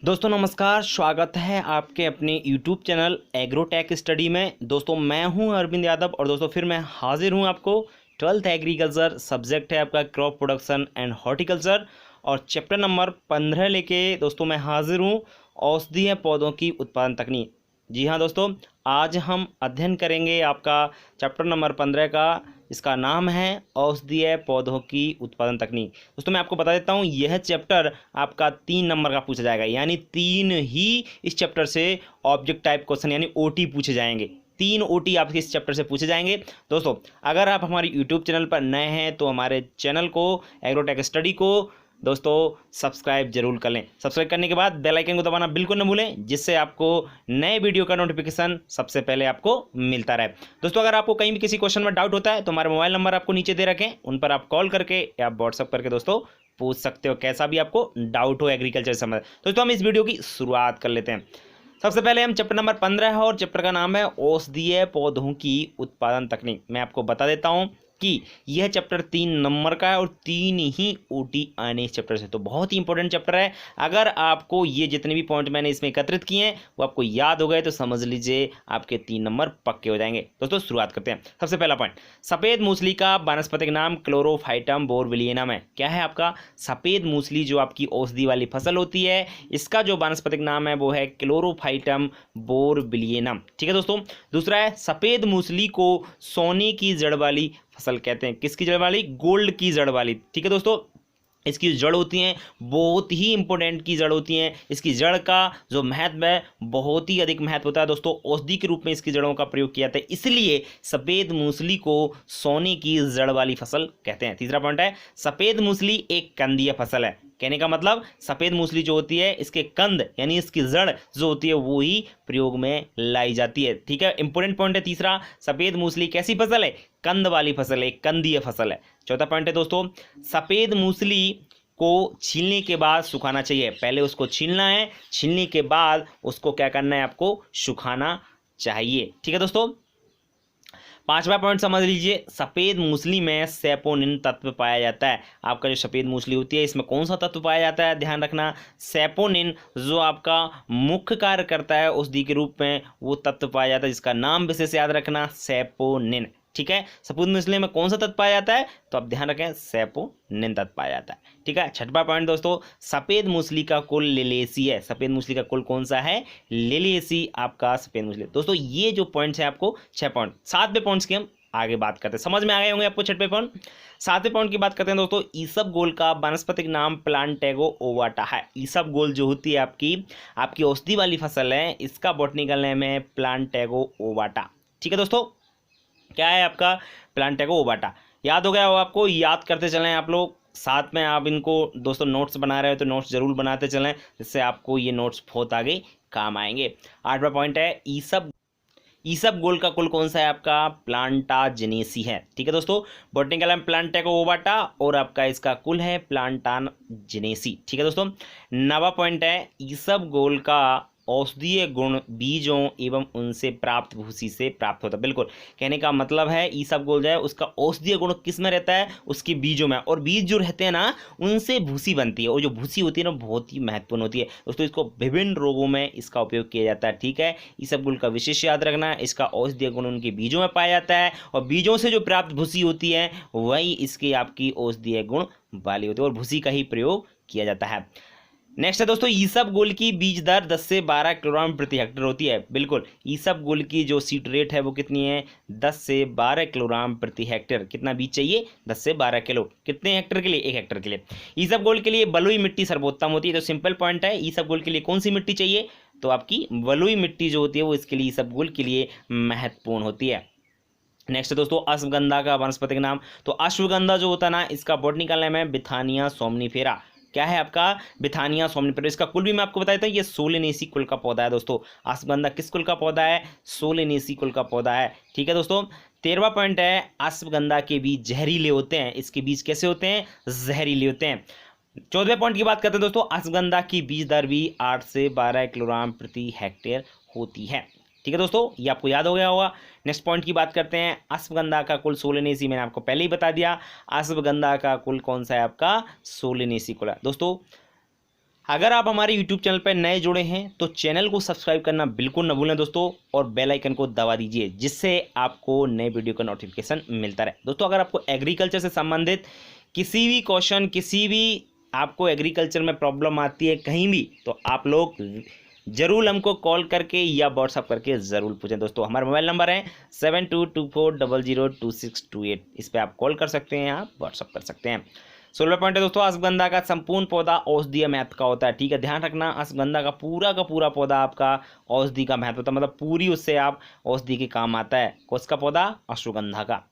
दोस्तों नमस्कार, स्वागत है आपके अपने YouTube चैनल एग्रोटेक स्टडी में। दोस्तों मैं हूं अरविंद यादव और दोस्तों फिर मैं हाजिर हूं आपको 12th एग्रीकल्चर सब्जेक्ट है आपका क्रॉप प्रोडक्शन एंड हॉर्टिकल्चर और चैप्टर नंबर 15 लेके दोस्तों मैं हाजिर हूं औषधीय पौधों की उत्पादन तकनीक। जी हाँ दोस्तों, आज हम अध्ययन करेंगे आपका चैप्टर नंबर 15 का। इसका नाम है औषधीय पौधों की उत्पादन तकनीक। दोस्तों मैं आपको बता देता हूँ, यह चैप्टर आपका 3 नंबर का पूछा जाएगा, यानी 3 ही इस चैप्टर से ऑब्जेक्ट टाइप क्वेश्चन यानी ओटी पूछे जाएंगे। 3 ओटी आपके इस चैप्टर से पूछे जाएंगे। दोस्तों अगर आप हमारे यूट्यूब चैनल पर नए हैं तो हमारे चैनल को एग्रोटेक स्टडी को दोस्तों सब्सक्राइब जरूर कर लें। सब्सक्राइब करने के बाद बेल आइकन को दबाना बिल्कुल न भूलें, जिससे आपको नए वीडियो का नोटिफिकेशन सबसे पहले आपको मिलता रहे। दोस्तों अगर आपको कहीं भी किसी क्वेश्चन में डाउट होता है तो हमारे मोबाइल नंबर आपको नीचे दे रखें, उन पर आप कॉल करके या व्हाट्सअप करके दोस्तों पूछ सकते हो, कैसा भी आपको डाउट हो एग्रीकल्चर से संबंधित। दोस्तों हम इस वीडियो की शुरुआत कर लेते हैं। सबसे पहले हम चैप्टर नंबर 15 है और चैप्टर का नाम है औषधीय पौधों की उत्पादन तकनीक। मैं आपको बता देता हूं कि यह चैप्टर 3 नंबर का है और 3 ही ओटी आने इस चैप्टर से, तो बहुत ही इंपॉर्टेंट चैप्टर है। अगर आपको ये जितने भी पॉइंट मैंने इसमें एकत्रित किए हैं वो आपको याद हो गए तो समझ लीजिए आपके 3 नंबर पक्के हो जाएंगे। दोस्तों शुरुआत करते हैं। सबसे पहला पॉइंट, सफेद मूसली का वानस्पतिक नाम क्लोरोफाइटम बोरविलियनम है। क्या है आपका? सफेद मूसली जो आपकी औषधि वाली फसल होती है, इसका जो वानस्पतिक नाम है वो है क्लोरोफाइटम बोरविलियनम। ठीक है दोस्तों। दूसरा है, सफेद मूसली को सोने की जड़ वाली फसल कहते हैं। किसकी जड़ वाली? गोल्ड की जड़ वाली। ठीक है दोस्तों। इसकी जड़ होती हैं बहुत ही इंपॉर्टेंट की जड़ होती हैं। इसकी जड़ का जो महत्व है बहुत ही अधिक महत्व होता है दोस्तों। औषधि के रूप में इसकी जड़ों का प्रयोग किया जाता है, इसलिए सफेद मूसली को सोने की जड़ वाली फसल कहते हैं। तीसरा पॉइंट है, सफेद मूसली एक कंदीय फसल है। कहने का मतलब सफेद मूसली जो होती है इसके कंद यानी इसकी जड़ जो होती है वो ही प्रयोग में लाई जाती है। ठीक है, इंपॉर्टेंट पॉइंट है तीसरा, सफेद मूसली कैसी फसल है? कंद वाली फसल है, कंदीय फसल है। चौथा पॉइंट है दोस्तों, सफेद मूसली को छीलने के बाद सुखाना चाहिए। पहले उसको छीलना है, छीलने के बाद उसको क्या करना है? आपको सुखाना चाहिए। ठीक है दोस्तों। पांचवा पॉइंट समझ लीजिए, सफेद मूसली में सैपोनिन तत्व पाया जाता है। आपका जो सफेद मूसली होती है इसमें कौन सा तत्व पाया जाता है? ध्यान रखना, सैपोनिन जो आपका मुख्य कार्य करता है औषधि के रूप में, वो तत्व पाया जाता है जिसका नाम विशेष याद रखना, सैपोनिन। ठीक है, सफेद मूसली में कौन सा तत्व पाया जाता है? तो आप ध्यान रखें, सैपोनिन तत्व पाया जाता है। ठीक है। छठवां पॉइंट दोस्तों, सफेद मूसली का कुल लिलिएसी है। सफेद मूसली का कुल कौन सा है? लिलिएसी आपका सफेद मूसली। दोस्तों ये जो पॉइंट्स है आपको 6 पॉइंट, 7वें पॉइंट्स की हम आगे बात करते हैं। समझ में आ गए होंगे आपको 6वें पॉइंट। 7वें पॉइंट की बात करते हैं दोस्तों, ईसबगोल का वानस्पतिक नाम प्लांटेगो ओवाटा है। ईसबगोल जो होती है आपकी औषधि वाली फसल है, इसका बॉटनिकल नेम है प्लांटेगो ओवाटा। ठीक है दोस्तों, क्या है आपका? Plantago ovata. याद हो गया हो आपको? याद करते चलें आप लोग, साथ में आप इनको दोस्तों नोट्स बना रहे हो तो नोट्स जरूर बनाते चलें, जिससे आपको ये नोट्स बहुत आगे काम आएंगे। 8वां पॉइंट है, ईसबगोल का कुल कौन सा है? आपका प्लांटाजेनेसी है। ठीक है दोस्तों, बॉटनिकल नेम प्लांटेगो ओवाटा और आपका इसका कुल है प्लांटाजेनेसी। ठीक है दोस्तों। 9वां पॉइंट है, ईसबगोल का औषधीय गुण बीजों एवं उनसे प्राप्त भूसी से प्राप्त होता है। बिल्कुल, कहने का मतलब है ईसबगोल जो है उसका औषधीय गुण किस में रहता है? उसके बीजों में, और बीज जो रहते हैं ना उनसे भूसी बनती है, और जो भूसी होती है ना बहुत ही महत्वपूर्ण होती है दोस्तों। इसको विभिन्न रोगों में इसका उपयोग किया जाता है। ठीक है, ईसबगोल का विशेष याद रखना, इसका औषधीय गुण उनके बीजों में पाया जाता है और बीजों से जो प्राप्त भूसी होती है वही इसकी आपकी औषधीय गुण वाली होती है और भूसी का ही प्रयोग किया जाता है। नेक्स्ट है दोस्तों, ईसबगोल की बीज दर 10 से 12 किलोग्राम प्रति हेक्टेयर होती है। बिल्कुल, ईसबगोल की जो सीड रेट है वो कितनी है? 10 से 12 किलोग्राम प्रति हेक्टेयर। कितना बीज चाहिए? 10 से 12 किलो। कितने हेक्टेयर के लिए? 1 हेक्टेयर के लिए। ईसबगोल के लिए बलुई मिट्टी सर्वोत्तम होती है। तो सिंपल पॉइंट है, ईसबगोल के लिए कौन सी मिट्टी चाहिए? तो आपकी बलुई मिट्टी जो होती है वो इसके लिए ईसबगोल के लिए महत्वपूर्ण होती है। नेक्स्ट दोस्तों, अश्वगंधा का वानस्पतिक नाम। तो अश्वगंधा जो होता है ना, इसका बॉटनिकल नेम है बिथानिया सोमनीफेरा। क्या है आपका? बिथानिया सोमनीफेरा। इसका कुल भी मैं आपको बता देता हूँ, ये सोलेनेसी कुल का पौधा है दोस्तों। अश्वगंधा किस कुल का पौधा है? सोलेनेसी कुल का पौधा है। ठीक है दोस्तों। 13वां पॉइंट है, अश्वगंधा के बीज जहरीले होते हैं। इसके बीज कैसे होते हैं? जहरीले होते हैं। 14वें पॉइंट की बात करते हैं दोस्तों, अश्वगंधा की बीज दर भी 8 से 12 किलोग्राम प्रति हेक्टेयर होती है। ठीक है दोस्तों, ये आपको याद हो गया होगा। नेक्स्ट पॉइंट की बात करते हैं, अश्वगंधा का कुल सोलेनेसी मैंने आपको पहले ही बता दिया। अश्वगंधा का कुल कौन सा है? आपका सोलेनेसी कुल है दोस्तों। अगर आप हमारे यूट्यूब चैनल पर नए जुड़े हैं तो चैनल को सब्सक्राइब करना बिल्कुल न भूलें दोस्तों, और बेल आइकन को दबा दीजिए जिससे आपको नए वीडियो का नोटिफिकेशन मिलता रहे। दोस्तों अगर आपको एग्रीकल्चर से संबंधित किसी भी क्वेश्चन, किसी भी आपको एग्रीकल्चर में प्रॉब्लम आती है कहीं भी, तो आप लोग जरूर हमको कॉल करके या व्हाट्सअप करके ज़रूर पूछें। दोस्तों हमारा मोबाइल नंबर है 7224002628। इस पर आप कॉल कर सकते हैं, आप व्हाट्सअप कर सकते हैं। 16वां पॉइंट है दोस्तों, अश्वगंधा का संपूर्ण पौधा औषधीय महत्व का होता है। ठीक है, ध्यान रखना, अश्वगंधा का पूरा पौधा आपका औषधि का महत्व होता है, मतलब पूरी उससे आप औषधि के काम आता है। किसका पौधा? अश्वगंधा का।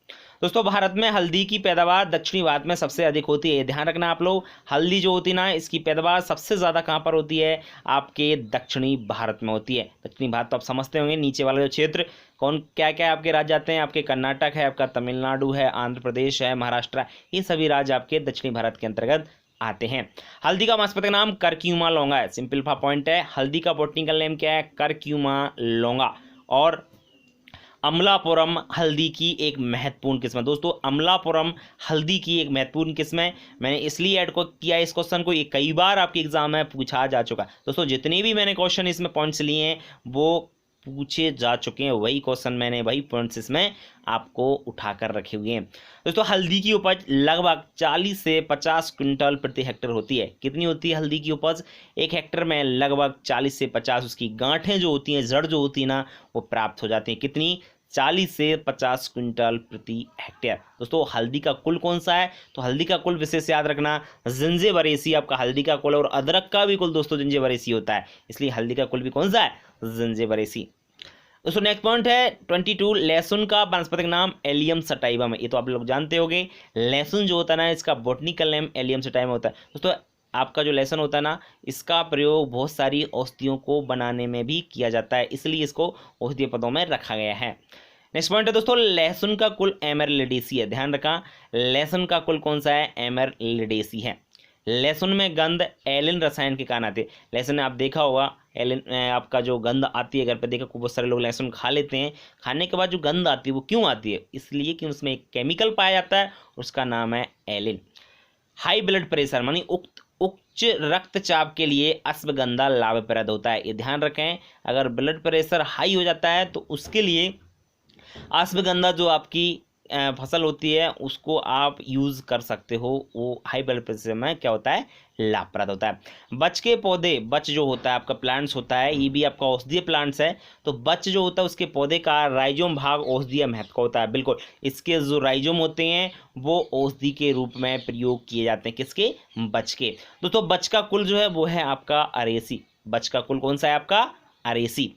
दोस्तों भारत में हल्दी की पैदावार दक्षिणी भारत में सबसे अधिक होती है। ध्यान रखना आप लोग, हल्दी जो होती है ना, इसकी पैदावार सबसे ज़्यादा कहाँ पर होती है? आपके दक्षिणी भारत में होती है। दक्षिणी भारत तो आप समझते होंगे, नीचे वाला जो क्षेत्र, कौन क्या क्या आपके राज्य आते हैं? आपके कर्नाटक है, आपका तमिलनाडु है, आंध्र प्रदेश है, महाराष्ट्र, ये सभी राज्य आपके दक्षिणी भारत के अंतर्गत आते हैं। हल्दी का वानस्पतिक नाम करक्यूमा लौंगा है। सिंपल पॉइंट है, हल्दी का बॉटनिकल नेम क्या है? करक्यूमा लौंगा। और अमलापुरम हल्दी की एक महत्वपूर्ण किस्म है। दोस्तों अमलापुरम हल्दी की एक महत्वपूर्ण किस्म है। मैंने इसलिए ऐड को किया इस क्वेश्चन को, ये कई बार आपके एग्जाम में पूछा जा चुका है। दोस्तों जितने भी मैंने क्वेश्चन इसमें पॉइंट्स लिए हैं वो पूछे जा चुके हैं, वही क्वेश्चन मैंने वही पॉइंट्स इसमें आपको उठाकर रखे हुए हैं। दोस्तों हल्दी की उपज लगभग 40 से 50 क्विंटल प्रति हेक्टेयर होती है। कितनी होती है हल्दी की उपज? एक हेक्टेयर में लगभग 40 से 50 उसकी गांठें जो होती हैं, जड़ जो होती है ना, वो प्राप्त हो जाती हैं। कितनी? 40 से 50 क्विंटल प्रति हेक्टेयर। दोस्तों हल्दी का कुल कौन सा है? तो हल्दी का कुल विशेष याद रखना, जिंजिबरेसी आपका हल्दी का कुल, और अदरक का भी कुल दोस्तों जिंजिबरेसी होता है, इसलिए हल्दी का कुल भी कौन सा है? जिंजिबरेसी। दोस्तों नेक्स्ट पॉइंट है 22, लहसुन का वानस्पतिक नाम एलियम सटाइवम है। ये तो आप लोग जानते होंगे, लहसुन जो होता है ना, इसका बॉटनिकल नेम एलियम सटाइवम होता है। दोस्तों आपका जो लहसुन होता है ना, इसका प्रयोग बहुत सारी औषधियों को बनाने में भी किया जाता है, इसलिए इसको औषधीय पदों में रखा गया है। नेक्स्ट पॉइंट है दोस्तों, लहसुन का कुल एमरलिडेसी है। ध्यान रखा, लहसुन का कुल कौन सा है? एमरलिडेसी है। लहसुन में गंध एलिन रसायन के कारण आते हैं। लहसुन आप देखा होगा, एलिन आपका जो गंध आती है, घर पे देखा बहुत सारे लोग लहसुन खा लेते हैं, खाने के बाद जो गंध आती है वो क्यों आती है? इसलिए कि उसमें एक केमिकल पाया जाता है, उसका नाम है एलिन। हाई ब्लड प्रेशर मानी उच्च रक्तचाप के लिए अश्वगंधा लाभप्रद होता है। ये ध्यान रखें, अगर ब्लड प्रेशर हाई हो जाता है तो उसके लिए अश्वगंधा जो आपकी फसल होती है उसको आप यूज़ कर सकते हो। वो हाई ब्लड प्रेशर में क्या होता है? लाभप्रद होता है। बच के पौधे, बच जो होता है आपका प्लांट्स होता है, ये भी आपका औषधीय प्लांट्स है, तो बच जो होता है उसके पौधे का राइजोम भाग औषधीय महत्व का होता है। बिल्कुल, इसके जो राइजोम होते हैं वो औषधि के रूप में प्रयोग किए जाते हैं। किसके? बच के। दोस्तों बच का कुल जो है वो है आपका अरेसी। बच का कुल कौन सा है? आपका अरेसी।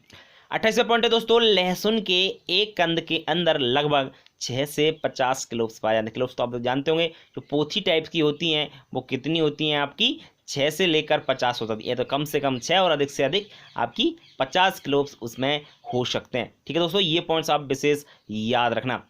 28वां पॉइंट है दोस्तों, लहसुन के एक कंद के अंदर लगभग 6 से 50 किलोप्स पाए जाते हैं। किलोप्स तो आप लोग जानते होंगे, जो पोथी टाइप की होती हैं वो कितनी होती हैं आपकी? 6 से लेकर 50 होता है। ये तो कम से कम 6 और अधिक से अधिक आपकी 50 किलोप्स उसमें हो सकते हैं। ठीक है दोस्तों, ये पॉइंट्स आप विशेष याद रखना।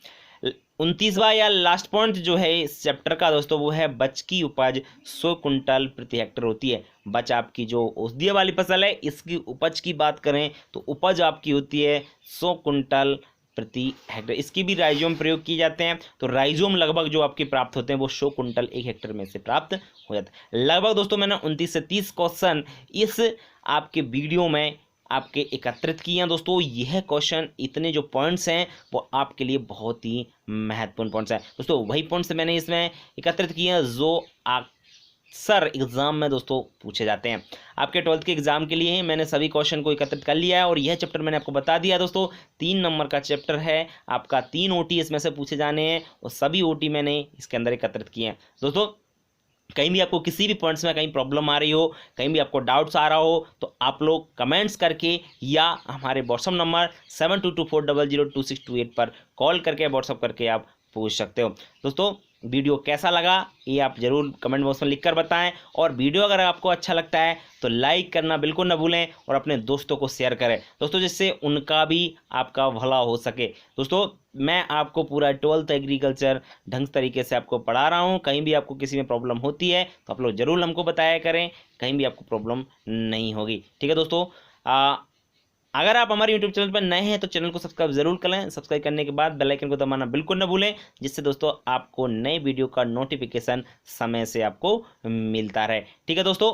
29वां या लास्ट पॉइंट जो है इस चैप्टर का दोस्तों, वो है बच की उपज 100 कुंटल प्रति हेक्टेयर होती है। बच आपकी जो औषधीय वाली फसल है, इसकी उपज की बात करें तो उपज आपकी होती है 100 कुंटल प्रति हेक्टेयर। इसकी भी राइजोम प्रयोग किए जाते हैं, तो राइजोम लगभग जो आपके प्राप्त होते हैं वो 100 कुंटल एक हेक्टेयर में से प्राप्त हो जाता है। लगभग दोस्तों मैंने 29 से 30 क्वेश्चन इस आपके वीडियो में आपके एकत्रित किए हैं। दोस्तों यह क्वेश्चन, इतने जो पॉइंट्स हैं वो आपके लिए बहुत ही महत्वपूर्ण पॉइंट्स हैं। दोस्तों वही पॉइंट्स मैंने इसमें एकत्रित किए हैं जो अक्सर एग्जाम में दोस्तों पूछे जाते हैं। आपके 12th के एग्जाम के लिए ही मैंने सभी क्वेश्चन को एकत्रित कर लिया है, और यह चैप्टर मैंने आपको बता दिया दोस्तों 3 नंबर का चैप्टर है आपका। 3 OT इसमें से पूछे जाने हैं, और सभी OT मैंने इसके अंदर एकत्रित किए हैं। दोस्तों कहीं भी आपको किसी भी पॉइंट्स में कहीं प्रॉब्लम आ रही हो, कहीं भी आपको डाउट्स आ रहा हो, तो आप लोग कमेंट्स करके या हमारे व्हाट्सअप नंबर 7224002628 पर कॉल करके व्हाट्सअप करके आप पूछ सकते हो। दोस्तों वीडियो कैसा लगा ये आप ज़रूर कमेंट बॉक्स में लिखकर बताएं, और वीडियो अगर आपको अच्छा लगता है तो लाइक करना बिल्कुल ना भूलें, और अपने दोस्तों को शेयर करें दोस्तों, जिससे उनका भी आपका भला हो सके। दोस्तों मैं आपको पूरा 12th एग्रीकल्चर ढंग तरीके से आपको पढ़ा रहा हूँ। कहीं भी आपको किसी में प्रॉब्लम होती है तो आप लोग ज़रूर हमको बताया करें, कहीं भी आपको प्रॉब्लम नहीं होगी। ठीक है दोस्तों, अगर आप हमारे YouTube चैनल पर नए हैं तो चैनल को सब्सक्राइब जरूर कर लें। सब्सक्राइब करने के बाद बेल आइकन को दबाना बिल्कुल न भूलें, जिससे दोस्तों आपको नए वीडियो का नोटिफिकेशन समय से आपको मिलता रहे। ठीक है दोस्तों,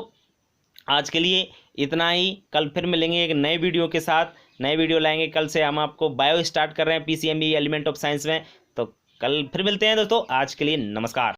आज के लिए इतना ही। कल फिर मिलेंगे एक नए वीडियो के साथ, नए वीडियो लाएंगे। कल से हम आपको बायो स्टार्ट कर रहे हैं PCMB एलिमेंट ऑफ साइंस में, तो कल फिर मिलते हैं दोस्तों। आज के लिए नमस्कार।